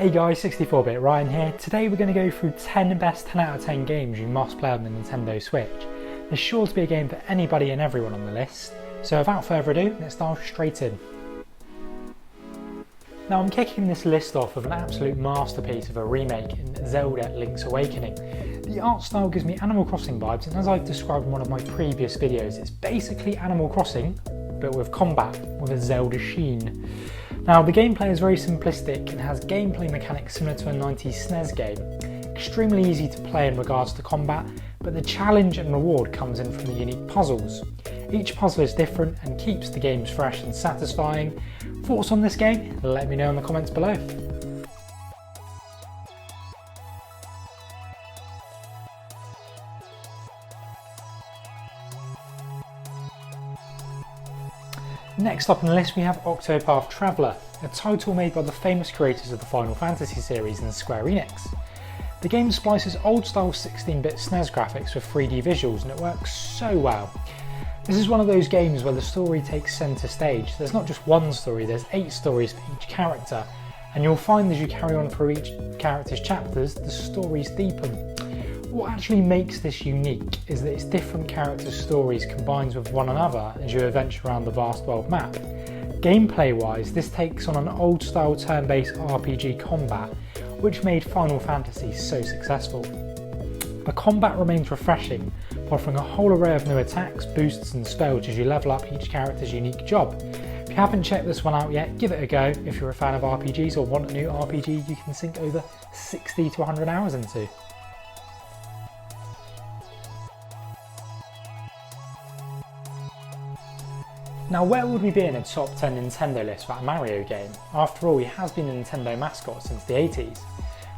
Hey guys, 64-bit Ryan here. Today we're going to go through 10 best 10 out of 10 games you must play on the Nintendo Switch. There's sure to be a game for anybody and everyone on the list, so without further ado, let's dive straight in. Now I'm kicking this list off with an absolute masterpiece of a remake in Zelda Link's Awakening. The art style gives me Animal Crossing vibes, and as I've described in one of my previous videos, it's basically Animal Crossing, but with combat, with a Zelda sheen. Now the gameplay is very simplistic and has gameplay mechanics similar to a 90s SNES game. Extremely easy to play in regards to combat, but the challenge and reward comes in from the unique puzzles. Each puzzle is different and keeps the games fresh and satisfying. Thoughts on this game? Let me know in the comments below. Next up on the list we have Octopath Traveler, a title made by the famous creators of the Final Fantasy series and Square Enix. The game splices old-style 16-bit SNES graphics with 3D visuals, and it works so well. This is one of those games where the story takes centre stage. There's not just one story, there's 8 stories for each character, and you'll find as you carry on through each character's chapters, the stories deepen. What actually makes this unique is that its different characters' stories combines with one another as you adventure around the vast world map. Gameplay wise, this takes on an old style turn-based RPG combat, which made Final Fantasy so successful. The combat remains refreshing, offering a whole array of new attacks, boosts and spells as you level up each character's unique job. If you haven't checked this one out yet, give it a go if you're a fan of RPGs or want a new RPG you can sink over 60 to 100 hours into. Now where would we be in a top 10 Nintendo list without a Mario game? After all, he has been a Nintendo mascot since the 80s.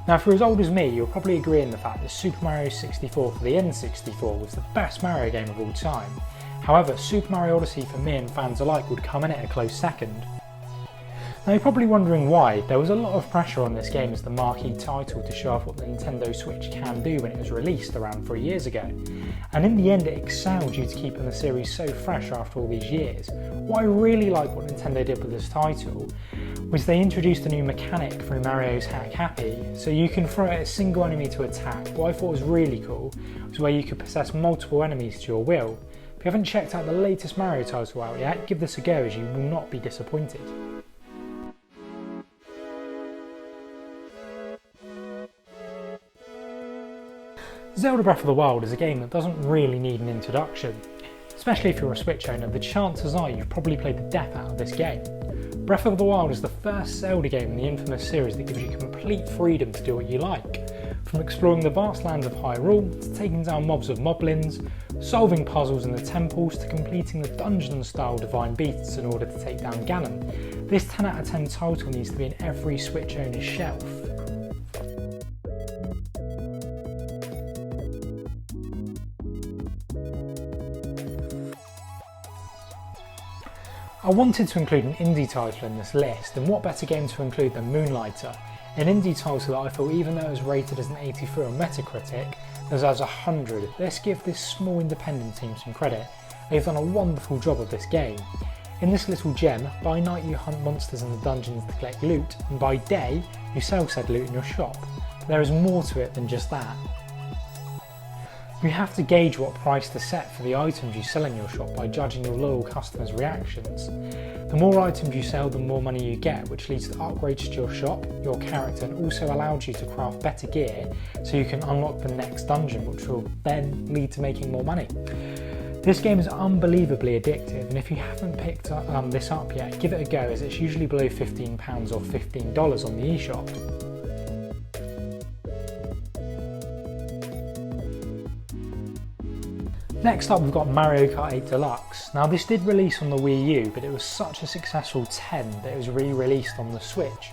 Now if you're as old as me, you'll probably agree in the fact that Super Mario 64 for the N64 was the best Mario game of all time. However, Super Mario Odyssey for me and fans alike would come in at a close second. Now you're probably wondering why. There was a lot of pressure on this game as the marquee title to show off what the Nintendo Switch can do when it was released around 3 years ago. And in the end it excelled due to keeping the series so fresh after all these years. What I really like what Nintendo did with this title was they introduced a new mechanic through Mario's Hack Happy, so you can throw at a single enemy to attack. What I thought was really cool was where you could possess multiple enemies to your will. If you haven't checked out the latest Mario title out yet, give this a go as you will not be disappointed. Zelda Breath of the Wild is a game that doesn't really need an introduction. Especially if you're a Switch owner, the chances are you've probably played the death out of this game. Breath of the Wild is the first Zelda game in the infamous series that gives you complete freedom to do what you like. From exploring the vast lands of Hyrule, to taking down mobs of moblins, solving puzzles in the temples, to completing the dungeon-style Divine Beasts in order to take down Ganon. This 10 out of 10 title needs to be in every Switch owner's shelf. I wanted to include an indie title in this list, and what better game to include than Moonlighter, an indie title that I feel even though it was rated as an 83 on Metacritic, deserves 100. Let's give this small independent team some credit. They've done a wonderful job of this game. In this little gem, by night you hunt monsters in the dungeons to collect loot, and by day you sell said loot in your shop. But there is more to it than just that. You have to gauge what price to set for the items you sell in your shop by judging your loyal customers' reactions. The more items you sell, the more money you get, which leads to upgrades to your shop, your character, and also allows you to craft better gear so you can unlock the next dungeon, which will then lead to making more money. This game is unbelievably addictive, and if you haven't picked this up yet, give it a go as it's usually below £15 or $15 on the eShop. Next up we've got Mario Kart 8 Deluxe. Now this did release on the Wii U, but it was such a successful 10 that it was re-released on the Switch.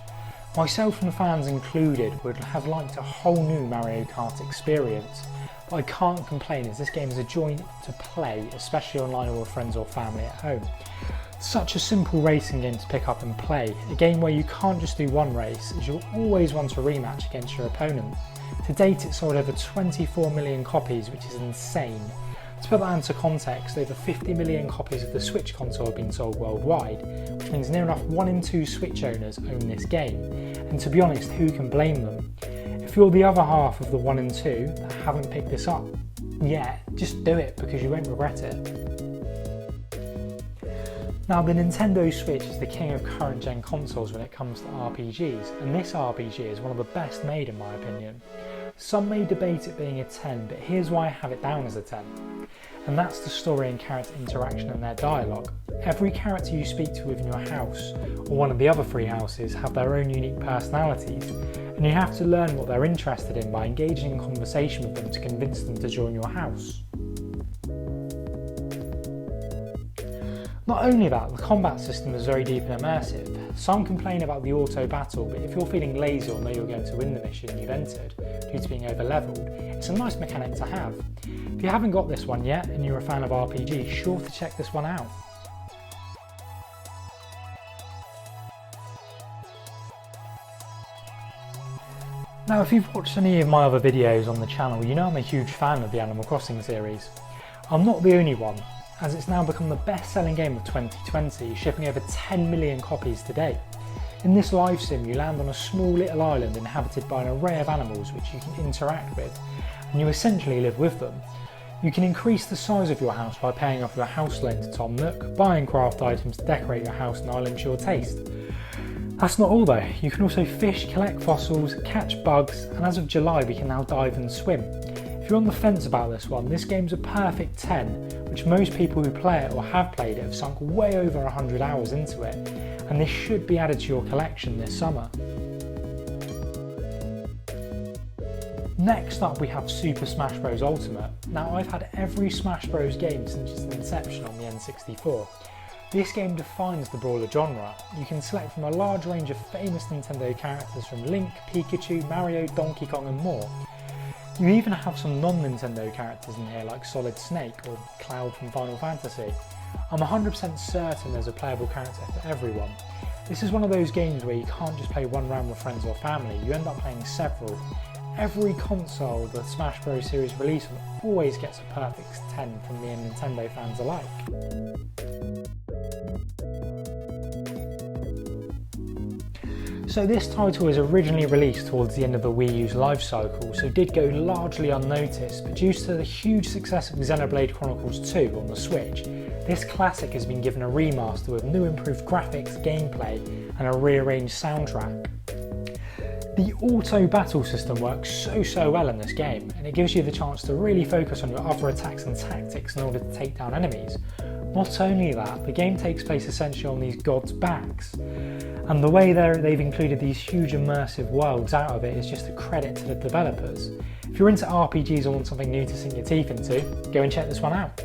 Myself and fans included would have liked a whole new Mario Kart experience, but I can't complain as this game is a joy to play, especially online or with friends or family at home. Such a simple racing game to pick up and play, a game where you can't just do one race as you'll always want a rematch against your opponent. To date it sold over 24 million copies, which is insane. To put that into context, over 50 million copies of the Switch console have been sold worldwide, which means near enough 1 in 2 Switch owners own this game, and to be honest, who can blame them? If you're the other half of the 1 in 2 that haven't picked this up yet, just do it because you won't regret it. Now, the Nintendoswitch is the king of current gen consoles when it comes to RPGs, and this RPG is one of the best made in my opinion. Some may debate it being a 10, but here's why I have it down as a 10. And that's the story and character interaction and their dialogue. Every character you speak to within your house, or one of the other 3 houses, have their own unique personalities, and you have to learn what they're interested in by engaging in conversation with them to convince them to join your house. Not only that, the combat system is very deep and immersive. Some complain about the auto battle, but if you're feeling lazy or know you're going to win the mission you've entered due to being over leveled, it's a nice mechanic to have. If you haven't got this one yet and you're a fan of RPG, sure to check this one out. Now, if you've watched any of my other videos on the channel, you know I'm a huge fan of the Animal Crossing series. I'm not the only one, as it's now become the best-selling game of 2020, shipping over 10 million copies to date. In this live sim, you land on a small little island inhabited by an array of animals which you can interact with, and you essentially live with them. You can increase the size of your house by paying off your house loan to Tom Nook, buying craft items to decorate your house and island to your taste. That's not all though, you can also fish, collect fossils, catch bugs, and as of July we can now dive and swim. If you're on the fence about this one, this game's a perfect 10, which most people who play it or have played it have sunk way over 100 hours into it, and this should be added to your collection this summer. Next up we have Super Smash Bros. Ultimate. Now, I've had every Smash Bros. Game since its inception on the N64. This game defines the brawler genre. You can select from a large range of famous Nintendo characters from Link, Pikachu, Mario, Donkey Kong and more. You even have some non-Nintendo characters in here like Solid Snake or Cloud from Final Fantasy. I'm 100% certain there's a playable character for everyone. This is one of those games where you can't just play one round with friends or family, you end up playing several. Every console the Smash Bros. Series release on always gets a perfect 10 from me and Nintendo fans alike. So this title was originally released towards the end of the Wii U's life cycle, so did go largely unnoticed, but due to the huge success of Xenoblade Chronicles 2 on the Switch, this classic has been given a remaster with new improved graphics, gameplay and a rearranged soundtrack. The auto battle system works so well in this game, and it gives you the chance to really focus on your other attacks and tactics in order to take down enemies. Not only that, the game takes place essentially on these gods' backs, and the way they've included these huge immersive worlds out of it is just a credit to the developers. If you're into RPGs or want something new to sink your teeth into, go and check this one out.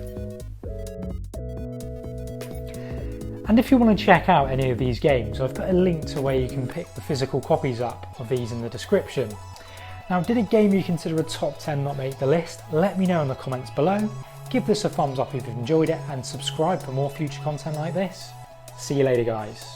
And if you want to check out any of these games, I've put a link to where you can pick the physical copies up of these in the description. Now, did a game you consider a top 10 not make the list? Let me know in the comments below. Give this a thumbs up if you've enjoyed it and subscribe for more future content like this. See you later guys.